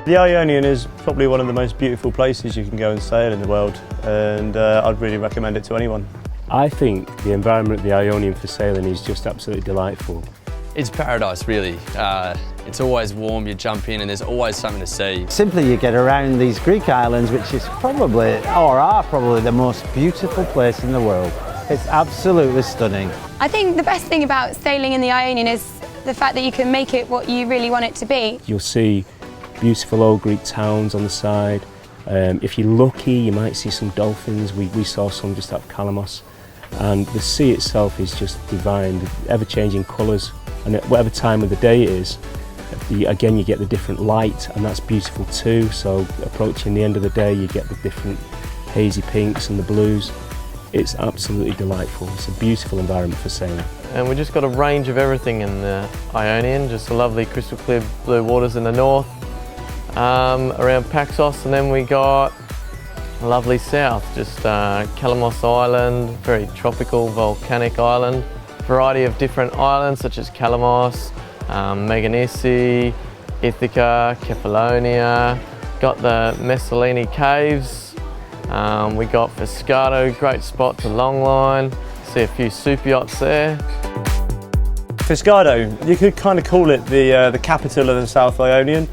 The Ionian is probably one of the most beautiful places you can go and sail in the world, and I'd really recommend it to anyone. I think the environment of the Ionian for sailing is just absolutely delightful. It's paradise, really. It's always warm, you jump in and there's always something to see. Simply you get around these Greek islands, which is probably, or are probably, the most beautiful place in the world. It's absolutely stunning. I think the best thing about sailing in the Ionian is the fact that you can make it what you really want it to be. You'll see beautiful old Greek towns on the side. If you're lucky, you might see some dolphins. We saw some just out of Kalamos. And the sea itself is just divine, ever-changing colours. And at whatever time of the day it is, again you get the different light, and that's beautiful too. So approaching the end of the day, you get the different hazy pinks and the blues. It's absolutely delightful. It's a beautiful environment for sailing. And we just got a range of everything in the Ionian, just the lovely crystal clear blue waters in the north, around Paxos, and then we got a lovely south, just Kalamos Island, very tropical volcanic island. Variety of different islands such as Kalamos, Meganisi, Ithaca, Kefalonia. Got the Messalini Caves. We got Fiscado, great spot to longline. See a few super yachts there. Fiscado, you could kind of call it the capital of the South Ionian.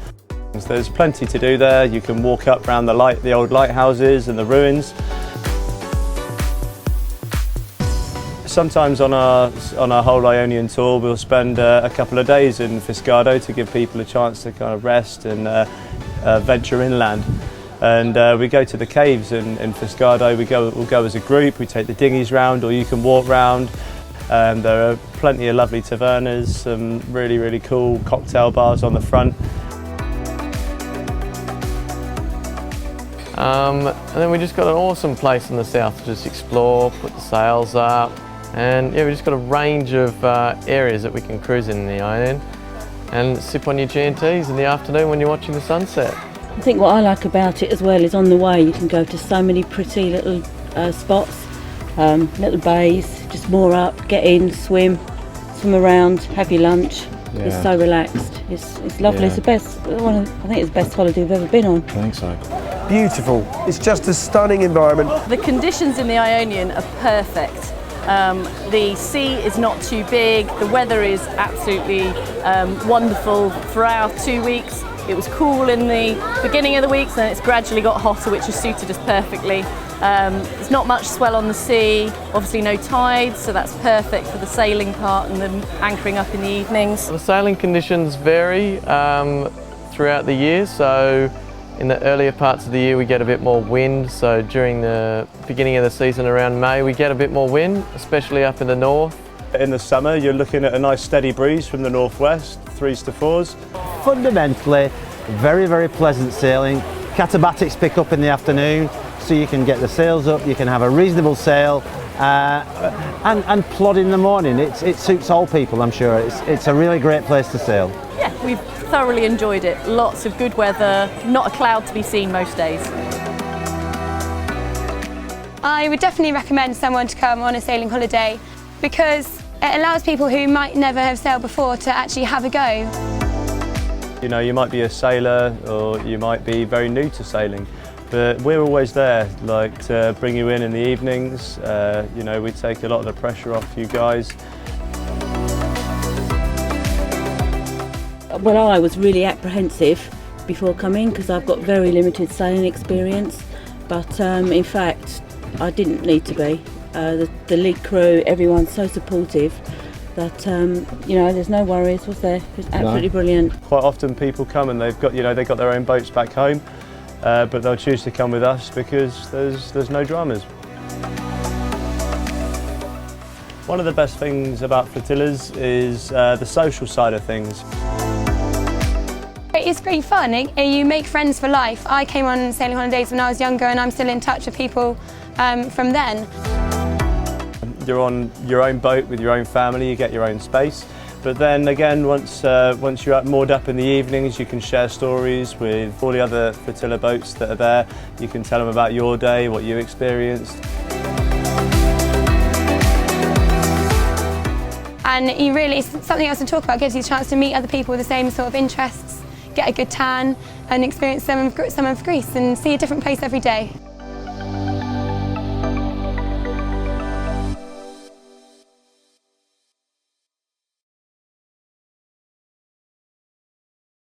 There's plenty to do there. You can walk up around the old lighthouses and the ruins. Sometimes on our whole Ionian tour, we'll spend a couple of days in Fiscado to give people a chance to kind of rest and venture inland. And we go to the caves in Fiscado. We'll go as a group. We take the dinghies round, or you can walk round. There are plenty of lovely tavernas, some really cool cocktail bars on the front. And then we just got an awesome place in the south to just explore, put the sails up. And yeah, we just got a range of areas that we can cruise in the Ionian and sip on your G&Ts in the afternoon when you're watching the sunset. I think what I like about it as well is on the way you can go to so many pretty little spots, little bays, just moor up, get in, swim around, have your lunch. Yeah. It's so relaxed. It's lovely. Yeah. It's the best. I think it's the best holiday we've ever been on. I think so. Beautiful. It's just a stunning environment. The conditions in the Ionian are perfect. The sea is not too big, the weather is absolutely wonderful. For our 2 weeks it was cool in the beginning of the weeks, and it's gradually got hotter, which has suited us perfectly. There's not much swell on the sea, obviously no tides, so that's perfect for the sailing part and the anchoring up in the evenings. The sailing conditions vary throughout the year, so in the earlier parts of the year we get a bit more wind, so during the beginning of the season around May we get a bit more wind, especially up in the north. In the summer you're looking at a nice steady breeze from the northwest, 3s to 4s. Fundamentally, very pleasant sailing. Catabatics pick up in the afternoon, so you can get the sails up, you can have a reasonable sail, and plod in the morning. It suits all people, I'm sure. It's a really great place to sail. Yeah, we've thoroughly enjoyed it. Lots of good weather, not a cloud to be seen most days. I would definitely recommend someone to come on a sailing holiday because it allows people who might never have sailed before to actually have a go. You know, you might be a sailor or you might be very new to sailing, but we're always there, like to bring you in the evenings. You know, we take a lot of the pressure off you guys. Well, I was really apprehensive before coming because I've got very limited sailing experience, but in fact I didn't need to be. The lead crew, everyone's so supportive that you know, there's no worries, was there? It was absolutely brilliant. Quite often people come and they've got their own boats back home, but they'll choose to come with us because there's no dramas. One of the best things about flotillas is the social side of things. It's great fun. You make friends for life. I came on sailing holidays when I was younger and I'm still in touch with people from then. You're on your own boat with your own family, you get your own space. But then again, once you're moored up in the evenings, you can share stories with all the other flotilla boats that are there. You can tell them about your day, what you experienced. And it's something else to talk about. It gives you a chance to meet other people with the same sort of interests, get a good tan and experience some of Greece and see a different place every day.